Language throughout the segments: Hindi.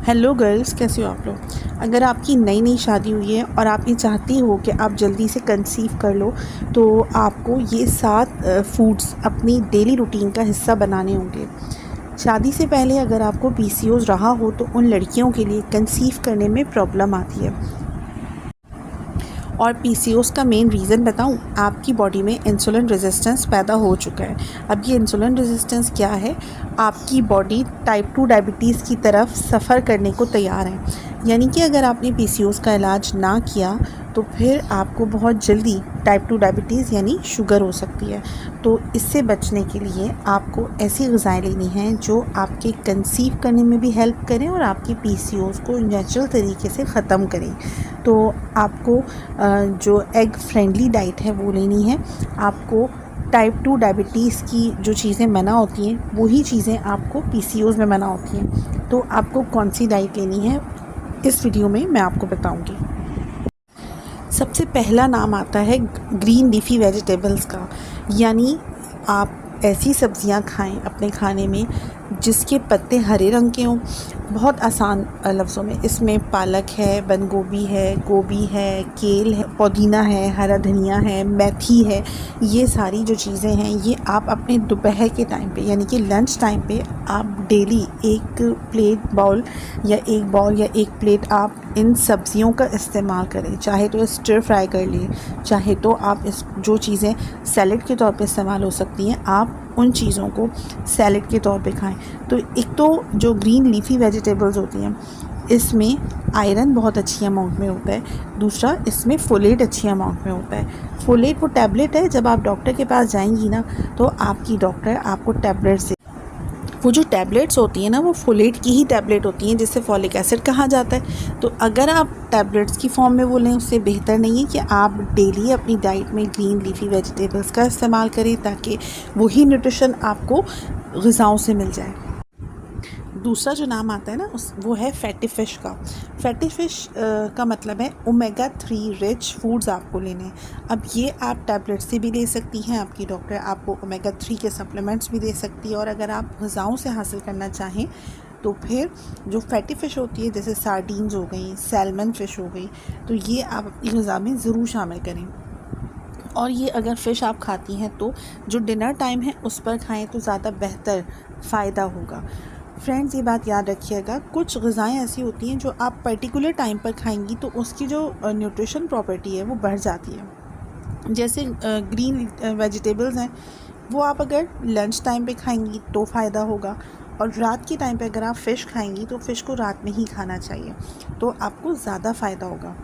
हेलो गर्ल्स, कैसे हो आप लोग। अगर आपकी नई नई शादी हुई है और आप ये चाहती हो कि आप जल्दी से कंसीव कर लो, तो आपको ये 7 फूड्स अपनी डेली रूटीन का हिस्सा बनाने होंगे। शादी से पहले अगर आपको पीसीओएस रहा हो तो उन लड़कियों के लिए कंसीव करने में प्रॉब्लम आती है। और पीसीओएस का मेन रीज़न बताऊं, आपकी बॉडी में इंसुलिन रेजिस्टेंस पैदा हो चुका है। अब ये इंसुलिन रेजिस्टेंस क्या है? आपकी बॉडी टाइप 2 डायबिटीज़ की तरफ सफ़र करने को तैयार है। यानी कि अगर आपने पीसीओएस का इलाज ना किया तो फिर आपको बहुत जल्दी टाइप 2 डायबिटीज़ यानी शुगर हो सकती है। तो इससे बचने के लिए आपको ऐसी ग़िज़ाएँ लेनी हैं जो आपके कंसीव करने में भी हेल्प करें और आपकी पीसीओएस को नेचुरल तरीके से ख़त्म करें। तो आपको जो एग फ्रेंडली डाइट है वो लेनी है। आपको टाइप 2 डायबिटीज़ की जो चीज़ें मना होती हैं वही चीज़ें आपको पीसीओएस में मना होती हैं। तो आपको कौन सी डाइट लेनी है इस वीडियो में मैं आपको बताऊंगी। सबसे पहला नाम आता है ग्रीन लीफी वेजिटेबल्स का। यानी आप ऐसी सब्ज़ियां खाएं अपने खाने में जिसके पत्ते हरे रंग के हों। बहुत आसान लफ्ज़ों में इसमें पालक है, बंद गोभी है, केल है, पुदीना है, हरा धनिया है, मेथी है। ये सारी जो चीज़ें हैं ये आप अपने दोपहर के टाइम पे यानी कि लंच टाइम पे आप डेली एक बाउल या एक प्लेट आप इन सब्ज़ियों का इस्तेमाल करें। चाहे तो स्टर फ्राई कर लें, चाहे तो आप इस जो चीज़ें सैलेड के तौर पे इस्तेमाल हो सकती हैं आप उन चीज़ों को सैलेड के तौर पे खाएं। तो एक तो जो ग्रीन लीफी वेजिटेबल्स होती हैं इसमें आयरन बहुत अच्छी अमाउंट में होता है। दूसरा, इसमें फोलेट अच्छी अमाउंट में होता है। फोलेट वो टैबलेट है, जब आप डॉक्टर के पास जाएंगी ना तो आपकी डॉक्टर आपको टैबलेट से, वो जो टैबलेट्स होती हैं ना वो फोलेट की ही टैबलेट होती हैं जिसे फॉलिक एसिड कहा जाता है। तो अगर आप टैबलेट्स की फॉर्म में वो लें उससे बेहतर नहीं है कि आप डेली अपनी डाइट में ग्रीन लीफी वेजिटेबल्स का इस्तेमाल करें ताकि वही न्यूट्रिशन आपको ग़िज़ाओं से मिल जाए। दूसरा जो नाम आता है ना वो है फैटी फ़िश का। फैटी फ़िश का मतलब है ओमेगा 3 रिच फूड्स आपको लेने हैं। अब ये आप टैबलेट से भी ले सकती हैं, आपकी डॉक्टर आपको ओमेगा 3 के सप्लीमेंट्स भी दे सकती है। और अगर आप ग़िज़ाओं से हासिल करना चाहें तो फिर जो फैटी फ़िश होती है जैसे सार्डीन्स हो गई, सैल्मन फ़िश हो गई, तो ये आप अपनी ग़िज़ा में ज़रूर शामिल करें। और ये अगर फ़िश आप खाती हैं तो जो डिनर टाइम है उस पर खाएं तो ज़्यादा बेहतर फ़ायदा होगा। फ्रेंड्स, ये बात याद रखिएगा, कुछ ग़िज़ाएँ ऐसी होती हैं जो आप पर्टिकुलर टाइम पर खाएंगी तो उसकी जो न्यूट्रिशन प्रॉपर्टी है वो बढ़ जाती है। जैसे ग्रीन वेजिटेबल्स हैं वो आप अगर लंच टाइम पे खाएंगी तो फ़ायदा होगा। और रात के टाइम पे अगर आप फ़िश खाएंगी तो फ़िश को रात में ही खाना चाहिए, तो आपको ज़्यादा फ़ायदा होगा।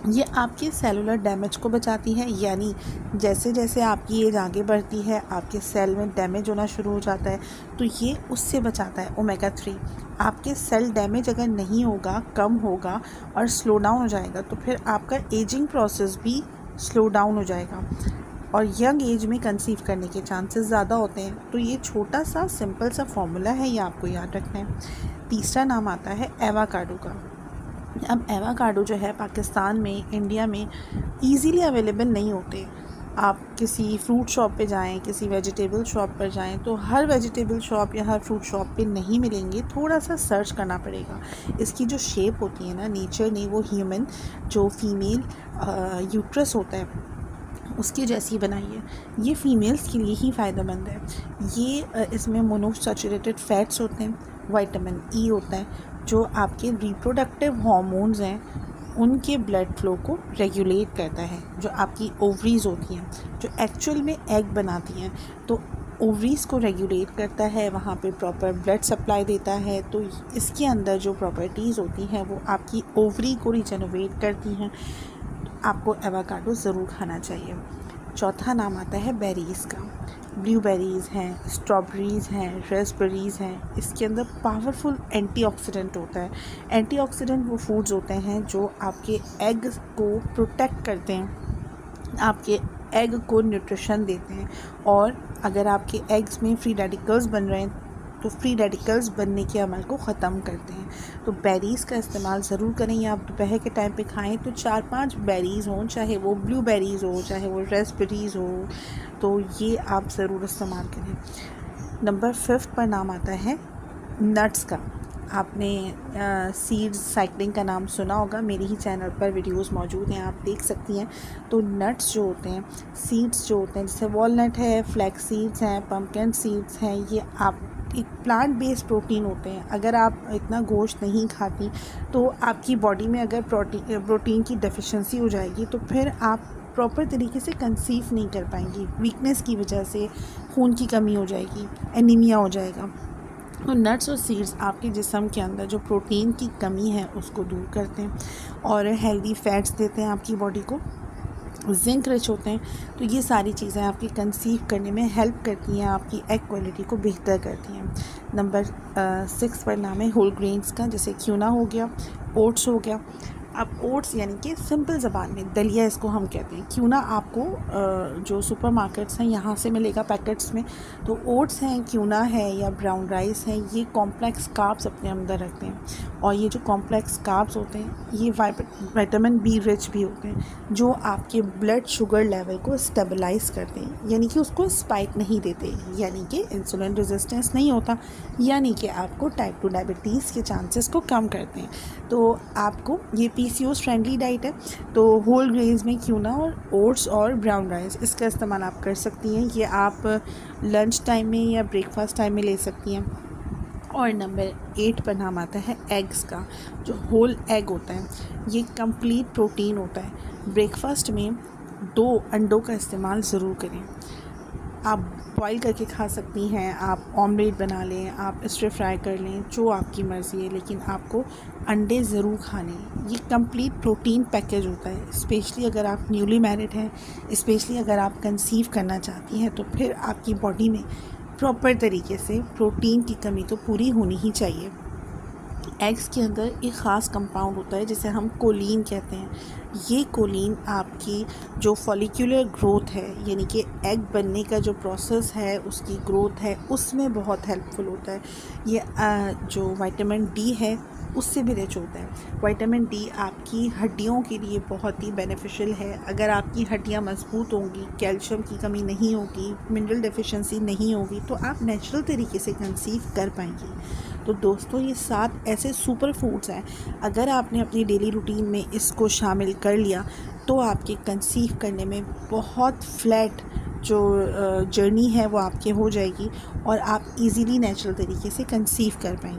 ये आपके सेलुलर डैमेज को बचाती है। यानी जैसे जैसे आपकी एज आगे बढ़ती है आपके सेल में डैमेज होना शुरू हो जाता है, तो ये उससे बचाता है। ओमेगा 3 आपके सेल डैमेज अगर नहीं होगा, कम होगा और स्लो डाउन हो जाएगा तो फिर आपका एजिंग प्रोसेस भी स्लो डाउन हो जाएगा और यंग एज में कंसीव करने के चांसेस ज़्यादा होते हैं। तो ये छोटा सा सिंपल सा फॉर्मूला है, ये आपको याद रखना है। तीसरा नाम आता है एवाकाडो का। अब एवाकाडो जो है पाकिस्तान में, इंडिया में ईज़िली अवेलेबल नहीं होते। आप किसी फ्रूट शॉप पे जाएं, किसी वेजिटेबल शॉप पर जाएं तो हर वेजिटेबल शॉप या हर फ्रूट शॉप पे नहीं मिलेंगे, थोड़ा सा सर्च करना पड़ेगा। इसकी जो शेप होती है ना, नेचर ने वो ह्यूमन जो फीमेल यूट्रस होता है उसकी जैसी बनाई है। ये फ़ीमेल्स के लिए ही फ़ायदेमंद है। ये इसमें मोनोसैचुरेटेड फैट्स होते हैं, विटामिन ई होता है जो आपके रिप्रोडक्टिव हार्मोन्स हैं उनके ब्लड फ्लो को रेगुलेट करता है। जो आपकी ओवरीज़ होती हैं जो एक्चुअल में एग बनाती हैं, तो ओवरीज़ को रेगुलेट करता है, वहाँ पे प्रॉपर ब्लड सप्लाई देता है। तो इसके अंदर जो प्रॉपर्टीज़ होती हैं वो आपकी ओवरी को रिजनरेट करती हैं। आपको एवोकाडो ज़रूर खाना चाहिए। चौथा नाम आता है बेरीज़ का। ब्लूबेरीज़ हैं, स्ट्रॉबेरीज़ हैं, रेस्पबेरीज़ हैं। इसके अंदर पावरफुल एंटीऑक्सीडेंट होता है। एंटीऑक्सीडेंट वो फूड्स होते हैं जो आपके एग को प्रोटेक्ट करते हैं, आपके एग को न्यूट्रिशन देते हैं। और अगर आपके एग्स में फ्री रेडिकल्स बन रहे हैं तो फ्री रेडिकल्स बनने के अमल को ख़त्म करते हैं। तो बेरीज़ का इस्तेमाल ज़रूर करें। या आप दोपहर के टाइम पे खाएं तो 4-5 बेरीज़ हों, चाहे वो ब्लूबेरीज़ हो, चाहे वो रेस्पबेरीज़ हो, तो ये आप ज़रूर इस्तेमाल करें। नंबर 5 पर नाम आता है नट्स का। आपने सीड्स साइकिलिंग का नाम सुना होगा, मेरे ही चैनल पर वीडियोस मौजूद हैं, आप देख सकती हैं। तो नट्स जो होते हैं, सीड्स जो होते हैं, जैसे वॉलनट है, फ्लैक्स सीड्स हैं, पम्पकिन सीड्स हैं, ये आप एक प्लांट बेस्ड प्रोटीन होते हैं। अगर आप इतना गोश्त नहीं खाती तो आपकी बॉडी में अगर प्रोटीन की डेफिशिएंसी हो जाएगी तो फिर आप प्रॉपर तरीके से कंसीव नहीं कर पाएंगी। वीकनेस की वजह से खून की कमी हो जाएगी, एनीमिया हो जाएगा। तो नट्स और सीड्स आपके जिस्म के अंदर जो प्रोटीन की कमी है उसको दूर करते हैं और हेल्दी फैट्स देते हैं आपकी बॉडी को, जिंक रिच होते हैं। तो ये सारी चीज़ें आपकी कंसीव करने में हेल्प करती हैं, आपकी एग क्वालिटी को बेहतर करती हैं। नंबर 6 पर नाम है होल ग्रेन्स का, जैसे क्यूना हो गया, ओट्स हो गया। अब ओट्स यानी कि सिंपल ज़बान में दलिया इसको हम कहते हैं। क्यूना आपको जो सुपरमार्केट्स हैं यहाँ से मिलेगा पैकेट्स में। तो ओट्स हैं, क्यूना है या ब्राउन राइस है, ये कॉम्प्लेक्स कार्ब्स अपने अंदर रखते हैं। और ये जो कॉम्प्लेक्स कार्ब्स होते हैं ये विटामिन बी रिच भी होते हैं, जो आपके ब्लड शुगर लेवल को स्टेबलाइज करते हैं, यानी कि उसको स्पाइक नहीं देते, यानी कि इंसुलिन रेजिस्टेंस नहीं होता, यानी कि आपको टाइप 2 डायबिटीज़ के चांसेस को कम करते हैं। तो आपको ये पीसीओएस फ्रेंडली डाइट है। तो होल ग्रेन्स में क्यूना और ओट्स और ब्राउन राइस, इसका इस्तेमाल आप कर सकती हैं। ये आप लंच टाइम में या ब्रेकफास्ट टाइम में ले सकती हैं। और नंबर 8 पर नाम आता है एग्स का। जो होल एग होता है ये कंप्लीट प्रोटीन होता है। ब्रेकफास्ट में 2 अंडों का इस्तेमाल ज़रूर करें। आप बॉईल करके खा सकती हैं, आप ऑमलेट बना लें, आप स्टर फ्राई कर लें, जो आपकी मर्ज़ी है, लेकिन आपको अंडे ज़रूर खाने हैं। ये कंप्लीट प्रोटीन पैकेज होता है। स्पेशली अगर आप न्यूली मैरिड हैं, स्पेशली अगर आप कंसीव करना चाहती हैं, तो फिर आपकी बॉडी में प्रॉपर तरीके से प्रोटीन की कमी तो पूरी होनी ही चाहिए। एग्स के अंदर एक ख़ास कंपाउंड होता है जिसे हम कोलिन कहते हैं। ये कोलिन आपकी जो फॉलिक्यूलर ग्रोथ है, यानी कि एग बनने का जो प्रोसेस है, उसकी ग्रोथ है, उसमें बहुत हेल्पफुल होता है। ये जो विटामिन डी है उससे भी रिच होता है। विटामिन डी आपकी हड्डियों के लिए बहुत ही बेनिफिशियल है। अगर आपकी हड्डियाँ मजबूत होंगी, कैल्शियम की कमी नहीं होगी, मिनरल डेफिशिएंसी नहीं होगी, तो आप नेचुरल तरीके से कंसीव कर पाएंगी। तो दोस्तों ये 7 ऐसे सुपर फूड्स हैं, अगर आपने अपनी डेली रूटीन में इसको शामिल कर लिया तो आपके कंसीव करने में बहुत फ्लैट जो जर्नी है वो आपके हो जाएगी और आप इजीली नेचुरल तरीके से कंसीव कर पाएंगे।